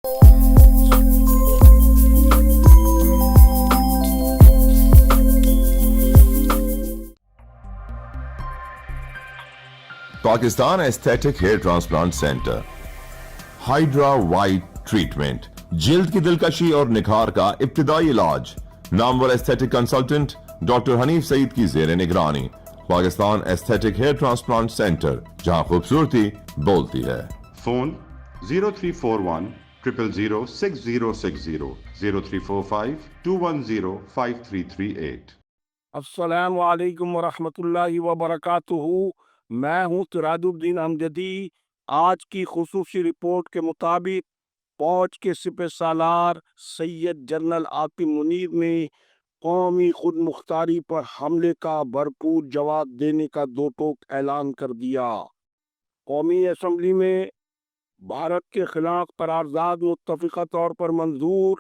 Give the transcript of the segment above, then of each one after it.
Pakistan aesthetic hair transplant centre, hydra white treatment, جلد کی دلکشی اور نکھار کا ابتدائی علاج، نامور aesthetic consultant doctor Hanif Saeed کی زیر نگرانی۔ Pakistan aesthetic hair transplant centre, جہاں خوبصورتی بولتی ہے۔ فون 0341 000 6060 0345 210 5338۔ السلام علیکم ورحمۃ اللہ وبرکاتہ۔ میں ہوں سراج الدین امجدی۔ آج کی خصوصی رپورٹ کے مطابق فوج کے سپہ سالار سید جنرل عاصم منیر نے قومی خود مختاری پر حملے کا بھرپور جواب دینے کا دو ٹوک اعلان کر دیا۔ قومی اسمبلی میں بھارت کے خلاف قرارداد متفقہ طور پر منظور۔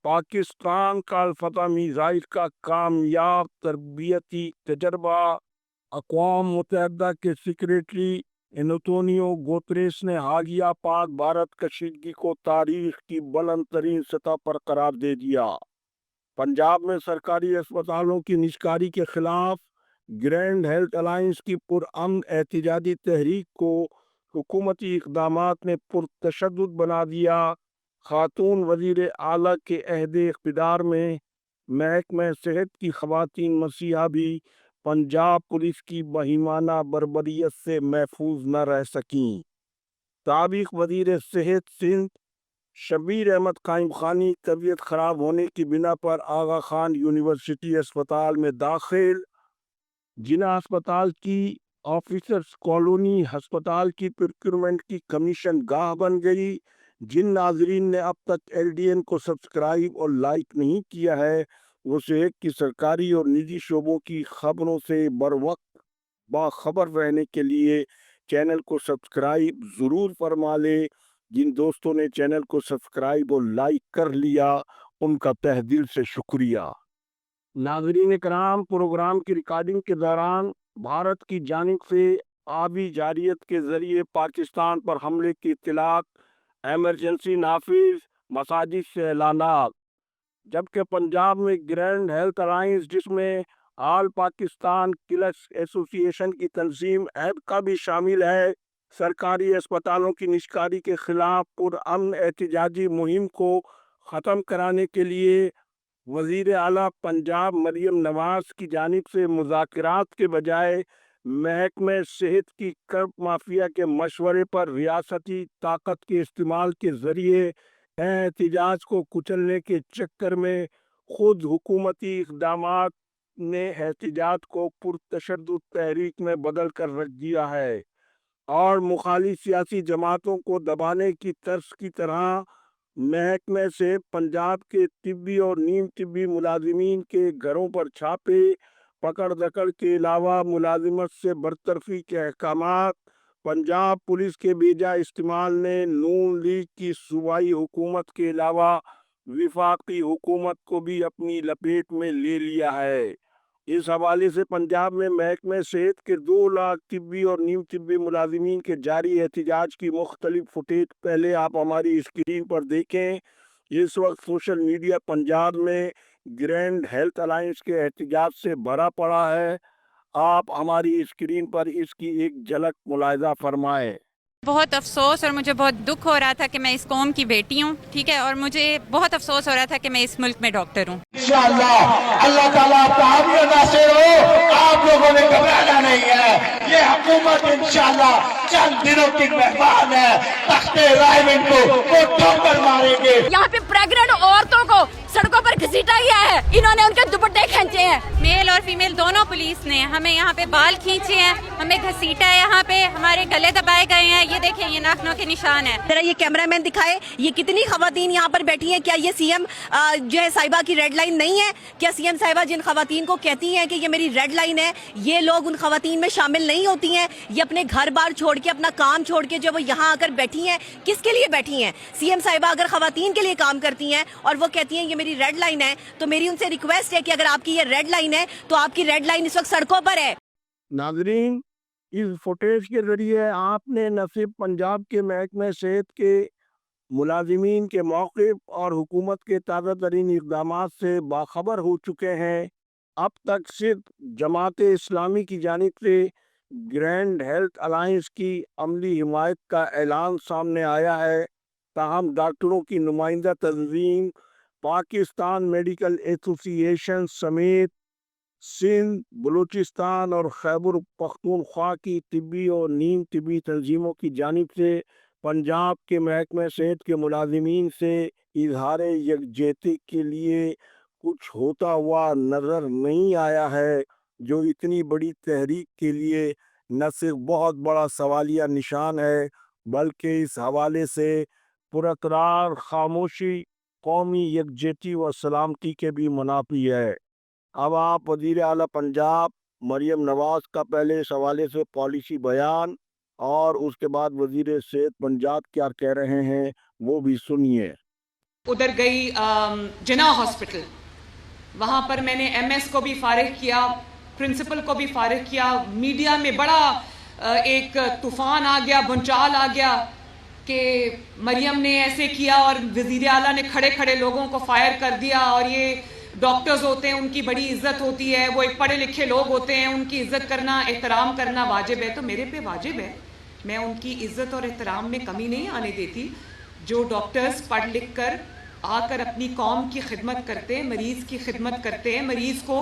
پاکستان کا الفتح میزائل کا کامیاب تربیتی تجربہ۔ اقوام متحدہ کے سیکریٹری انتونیو گوتریس نے حالیہ پاک بھارت کشیدگی کو تاریخ کی بلند ترین سطح پر قرار دے دیا۔ پنجاب میں سرکاری اسپتالوں کی نجکاری کے خلاف گرینڈ ہیلتھ الائنس کی پرامن احتجاجی تحریک کو حکومتی اقدامات نے پرتشدد بنا دیا۔ خاتون وزیر اعلیٰ کے عہد اقتدار میں محکمہ صحت کی خواتین مسیحا بھی پنجاب پولیس کی بہیمانہ بربریت سے محفوظ نہ رہ سکیں۔ سابق وزیر صحت سندھ شبیر احمد قائم خانی طبیعت خراب ہونے کی بنا پر آغا خان یونیورسٹی اسپتال میں داخل۔ جناح اسپتال کی آفیسرز کالونی ہسپتال کی پروکیورمنٹ کی کمیشن گاہ بن گئی۔ جن ناظرین نے اب تک LDN کو سبسکرائب اور لائک نہیں کیا ہے، وہ صحت کی سرکاری اور نجی شعبوں کی خبروں سے بروقت باخبر رہنے کے لیے چینل کو سبسکرائب ضرور فرما لے۔ جن دوستوں نے چینل کو سبسکرائب اور لائک کر لیا، ان کا تہ دل سے شکریہ۔ ناظرین کرام، پروگرام کی ریکارڈنگ کے دوران بھارت کی جانب سے آبی جارحیت کے ذریعے پاکستان پر حملے کی اطلاعات، ایمرجنسی نافذ، مساجد سے اعلانات۔ جبکہ پنجاب میں گرینڈ ہیلتھ الائنس، جس میں آل پاکستان کلرکس ایسوسی ایشن کی تنظیم ایب کا بھی شامل ہے، سرکاری اسپتالوں کی نجکاری کے خلاف پرامن احتجاجی مہم کو ختم کرانے کے لیے وزیر اعلیٰ پنجاب مریم نواز کی جانب سے مذاکرات کے بجائے محکمہ صحت کی کرپ مافیا کے مشورے پر ریاستی طاقت کے استعمال کے ذریعے احتجاج کو کچلنے کے چکر میں خود حکومتی اقدامات نے احتجاج کو پرتشدد تحریک میں بدل کر رکھ دیا ہے اور مخالف سیاسی جماعتوں کو دبانے کی طرز کی طرح محکمہ سے پنجاب کے طبی اور نیم طبی ملازمین کے گھروں پر چھاپے، پکڑ دکڑ کے علاوہ ملازمت سے برطرفی کے احکامات۔ پنجاب پولیس کے بیجا استعمال نے نون لیگ کی صوبائی حکومت کے علاوہ وفاقی حکومت کو بھی اپنی لپیٹ میں لے لیا ہے۔ اس حوالے سے پنجاب میں محکمہ صحت کے 2 لاکھ طبی اور نیم طبی ملازمین کے جاری احتجاج کی مختلف فوٹیج پہلے آپ ہماری اسکرین پر دیکھیں۔ اس وقت سوشل میڈیا پنجاب میں گرینڈ ہیلتھ الائنس کے احتجاج سے بھرا پڑا ہے۔ آپ ہماری اسکرین پر اس کی ایک جھلک ملاحظہ فرمائیں۔ بہت افسوس اور مجھے بہت دکھ ہو رہا تھا کہ میں اس قوم کی بیٹی ہوں، ٹھیک ہے، اور مجھے بہت افسوس ہو رہا تھا کہ میں اس ملک میں ڈاکٹر ہوں۔ انشاءاللہ اللہ تعالیٰ آپ کا حامی و ناصر ہو۔ آپ لوگوں نے گھبرانا نہیں ہے۔ یہ حکومت انشاءاللہ چند دنوں کی مہمان ہے۔ تخت رائمنڈ کو وہ ٹھوکر ماریں گے۔ یہاں پہ پریگننٹ عورتوں کو سڑکوں پر گھسیٹا گیا ہے، انہوں نے ان کے دوپٹے کھینچے ہیں۔ میل اور فیمیل دونوں پولیس نے ہمیں یہاں پہ بال کھینچے ہیں، ہمیں گھسیٹا ہے، یہاں پہ ہمارے گلے دبائے گئے ہیں۔ یہ دیکھیں، یہ ناخنوں کے نشان ہیں۔ ذرا یہ کیمرہ مین دکھائے، یہ کتنی خواتین یہاں پر بیٹھی ہیں۔ کیا یہ سی ایم جو ہے صاحبہ کی ریڈ لائن نہیں ہے؟ کیا سی ایم صاحبہ جن خواتین کو کہتی ہیں کہ یہ میری ریڈ لائن ہے، یہ لوگ ان خواتین میں شامل نہیں ہوتی ہیں؟ یہ اپنے گھر بار چھوڑ کے، اپنا کام چھوڑ کے جو وہ یہاں آ کر بیٹھی ہیں، کس کے لیے بیٹھی ہیں؟ سی ایم صاحبہ اگر خواتین کے لیے کام کرتی ہیں اور وہ کہتی ہیں یہ میری ریڈ لائن ہے، تو میری ان سے ریکویسٹ ہے کہ اگر آپ کی یہ ریڈ لائن ہے تو آپ کی ریڈ لائن اس وقت سڑکوں پر ہے۔ ناظرین، اس فوٹیج کے ذریعے آپ نے نہ صرف پنجاب کے محکمہ صحت کے मुलाजिमीन के मौक़िफ़ और हुकूमत के ताज़ा तरीन इक़दामात से बाखबर हो चुके हैं। अब तक सिर्फ जमात इस्लामी की जानिब से ग्रैंड हेल्थ अलायंस की अमली हिमायत का ऐलान सामने आया है। ताहम डॉक्टरों की नुमाइंदा तंजीम, पाकिस्तान मेडिकल एसोसिएशन समेत सिंध, बलूचिस्तान और खैबर पख्तूनख्वा की तिब्बी और नीम तिब्बी तंजीमों की जानिब से पंजाब के महकमे सेहत के मुलाजिमीन से इजहार यकजहती के लिए कुछ होता हुआ नज़र नहीं आया है, जो इतनी बड़ी तहरीक के लिए न सिर्फ बहुत बड़ा सवालिया निशान है, बल्कि इस हवाले से पुरकरार खामोशी कौमी यकजहती व सलामती के भी मुनाफी है। अब आप वज़ीर आला पंजाब मरियम नवाज का पहले इस हवाले से पॉलिसी बयान और उसके बाद वज़ीर सेहत पंजाब क्या कह रहे हैं वो भी सुनिए। उधर गई जिना हॉस्पिटल, वहाँ पर मैंने एमएस को भी फारिग किया, प्रिंसिपल को भी फारिग किया। मीडिया में बड़ा एक तूफ़ान आ गया, भूचाल आ गया कि मरियम ने ऐसे किया और वज़ीर आला ने खड़े खड़े लोगों को फायर कर दिया, और ये डॉक्टर्स होते हैं उनकी बड़ी इज्जत होती है, वो एक पढ़े लिखे लोग होते हैं, उनकी इज्जत करना एहतराम करना वाजिब है। तो मेरे पे वाजिब है, मैं उनकी इज्जत और एहतराम में कमी नहीं आने देती। जो डॉक्टर्स पढ़ लिख कर आकर अपनी कौम की खिदमत करते हैं, मरीज़ की खिदमत करते हैं, मरीज़ को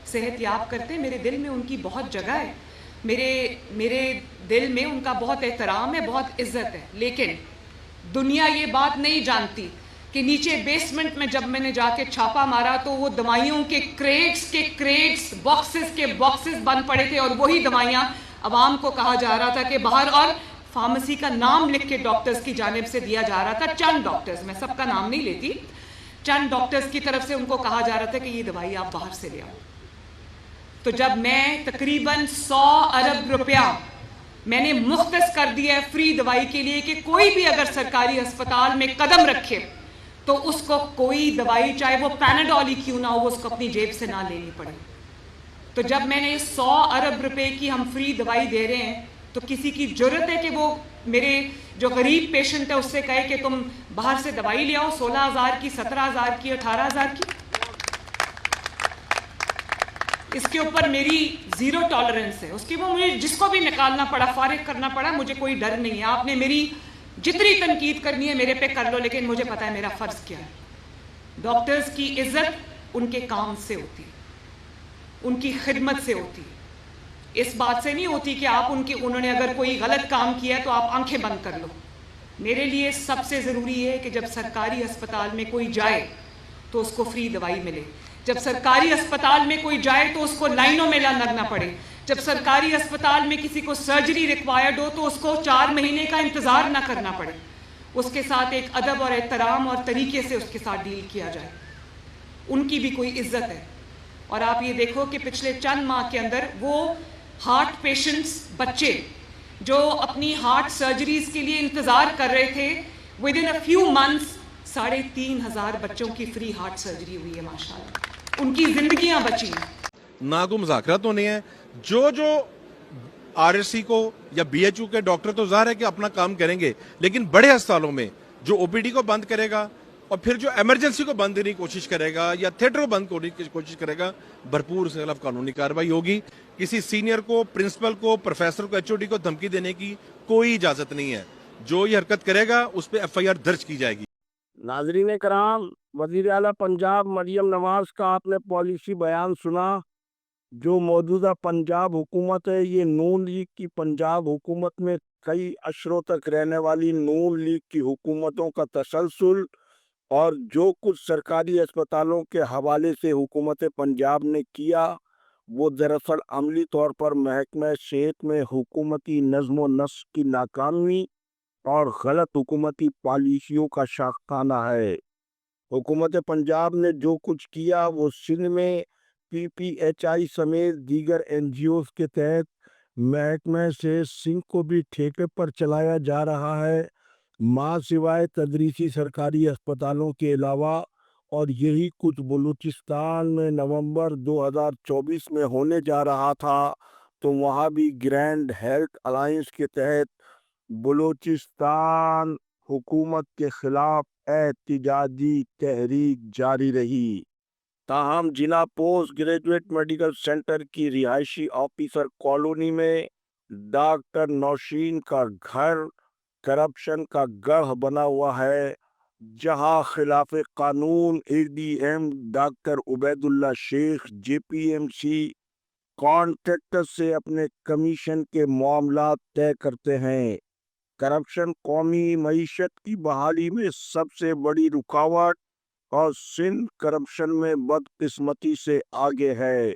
सेहत याब करते हैं, मेरे दिल में उनकी बहुत जगह है, मेरे दिल में उनका बहुत एहतराम है, बहुत इज्जत है। लेकिन दुनिया ये बात नहीं जानती कि नीचे बेसमेंट में जब मैंने जाके छापा मारा तो वो दवाइयों के क्रेट्स बॉक्सेस के बॉक्सेस बंद पड़े थे, और वही दवाइयाँ आवाम को कहा जा रहा था कि बाहर, और फार्मेसी का नाम लिख के डॉक्टर्स की जानिब से दिया जा रहा था, चंद डॉक्टर्स, मैं सबका नाम नहीं लेती, चंद डॉक्टर्स की तरफ से उनको कहा जा रहा था कि ये दवाई आप बाहर से ले आओ। तो जब मैं तकरीबन 100 अरब रुपया मैंने मुख्तस कर दिया है फ्री दवाई के लिए कि कोई भी अगर सरकारी अस्पताल में कदम रखे तो उसको कोई दवाई, चाहे वो पैनाडॉल ही क्यों ना हो, उसको अपनी जेब से ना लेनी पड़े। तो जब मैंने 100 अरब रुपए की हम फ्री दवाई दे रहे हैं, तो किसी की जरूरत है कि वो मेरे जो गरीब पेशेंट है उससे कहे कि तुम बाहर से दवाई ले आओ 16,000 की, 17,000 की, 18,000 की? इसके ऊपर मेरी जीरो टॉलरेंस है। उसके वो मुझे जिसको भी निकालना पड़ा, फारिग करना पड़ा, मुझे कोई डर नहीं है। आपने मेरी जितनी तनकीद करनी है मेरे पे कर लो, लेकिन मुझे पता है मेरा फर्ज क्या है। डॉक्टर्स की इज्जत उनके काम से होती है, उनकी खिदमत से होती है। इस बात से नहीं होती कि आप उन्होंने अगर कोई गलत काम किया है तो आप आंखें बंद कर लो। मेरे लिए सबसे ज़रूरी है कि जब सरकारी अस्पताल में कोई जाए तो उसको फ्री दवाई मिले, जब सरकारी अस्पताल में कोई जाए तो उसको लाइनों में ना लगना पड़े, जब सरकारी अस्पताल में किसी को सर्जरी रिक्वायर्ड हो तो उसको 4 महीने का इंतज़ार ना करना पड़े, उसके साथ एक अदब और एहतराम और तरीके से उसके साथ डील किया जाए, उनकी भी कोई इज्जत है। और आप ये देखो कि पिछले चंद माह के अंदर वो हार्ट पेशेंट्स, बच्चे जो अपनी हार्ट सर्जरीज के लिए इंतज़ार कर रहे थे, with in a few months 3,500 बच्चों की फ्री हार्ट सर्जरी हुई है माशाल्लाह, उनकी जिंदगियां बची हैं। ना को मुज़ाकरात होने हैं, जो आरएससी को या बीएचयू के डॉक्टर तो ज़ाहिर है कि अपना काम करेंगे, लेकिन बड़े अस्पतालों में जो ओपीडी को बंद करेगा और फिर जो इमरजेंसी को बंद करने की कोशिश करेगा या थिएटर को बंद करने की कोशिश करेगा, भरपूर उसके खिलाफ कानूनी कार्रवाई होगी। किसी सीनियर को, प्रिंसिपल को, प्रोफेसर को, एचओडी को धमकी देने की कोई इजाजत नहीं है। जो ये हरकत करेगा उस पर एफआईआर दर्ज की जाएगी। नाजरीन कराम, वज़ीर आला पंजाब मरियम नवाज का आपने पॉलिसी बयान सुना। जो मौजूदा पंजाब हुकूमत है, ये नून लीग की पंजाब हुकूमत में कई अशरों तक रहने वाली नून लीग की हुकूमतों का तसलसल, और जो कुछ सरकारी अस्पतालों के हवाले से हुकूमत पंजाब ने किया वो दरअसल अमली तौर पर महकमा सेहत में हुकूमती नज़्म व नस्क की नाकामी और गलत हुकूमती पॉलिसियों का शाखखाना है। हुकूमत पंजाब ने जो कुछ किया वो सिंध में पीपीएचआई समेत दीगर एनजीओ के तहत महकमे से सिंह को भी ठेके पर चलाया जा रहा है, माँ सिवाय तदरीसी सरकारी अस्पतालों के अलावा। और यही कुछ बलूचिस्तान में नवंबर 2024 में होने जा रहा था, तो वहाँ भी ग्रैंड हेल्थ अलायंस के तहत बलूचिस्तान, हुकूमत के खिलाफ एहतजाजी तहरीक जारी रही। ताहम जिला पोस्ट ग्रेजुएट मेडिकल सेंटर की रिहायशी ऑफिसर कॉलोनी में डॉक्टर नौशीन का घर करप्शन का गढ़ बना हुआ है, जहां खिलाफ कानून ADM doctor Ubaidullah Sheikh JPMC contractor से अपने कमीशन के मामला तय करते हैं। करप्शन कौमी मईशत की बहाली में सबसे बड़ी रुकावट और सिंध करप्शन में बदकिस्मती से आगे है।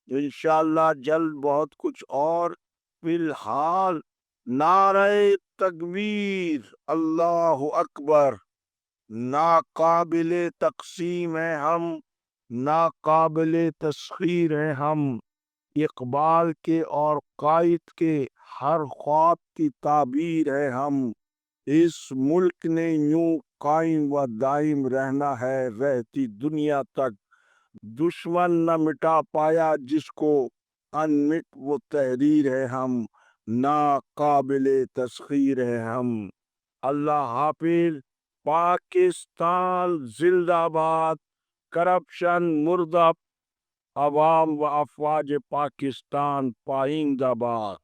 इंशाअल्लाह जल्द बहुत कुछ और। फिलहाल नारे तकबीर, अल्लाह अकबर। नाकाबिले तकसीम है हम, नाकाबिले तस्खीर है हम। इकबाल के और कायद के हर ख्वाब की ताबीर है हम। इस मुल्क ने यूं कायम व दायम रहना है रहती दुनिया तक। दुश्मन न मिटा पाया जिसको, अनमिट वो तहरीर है हम। नाकाबिले तस्खीर है हम। अल्लाह हाफिज। पाकिस्तान जिंदाबाद। करप्शन मुर्दा। अवाम व अफवाज पाकिस्तान पाइंदाबाद।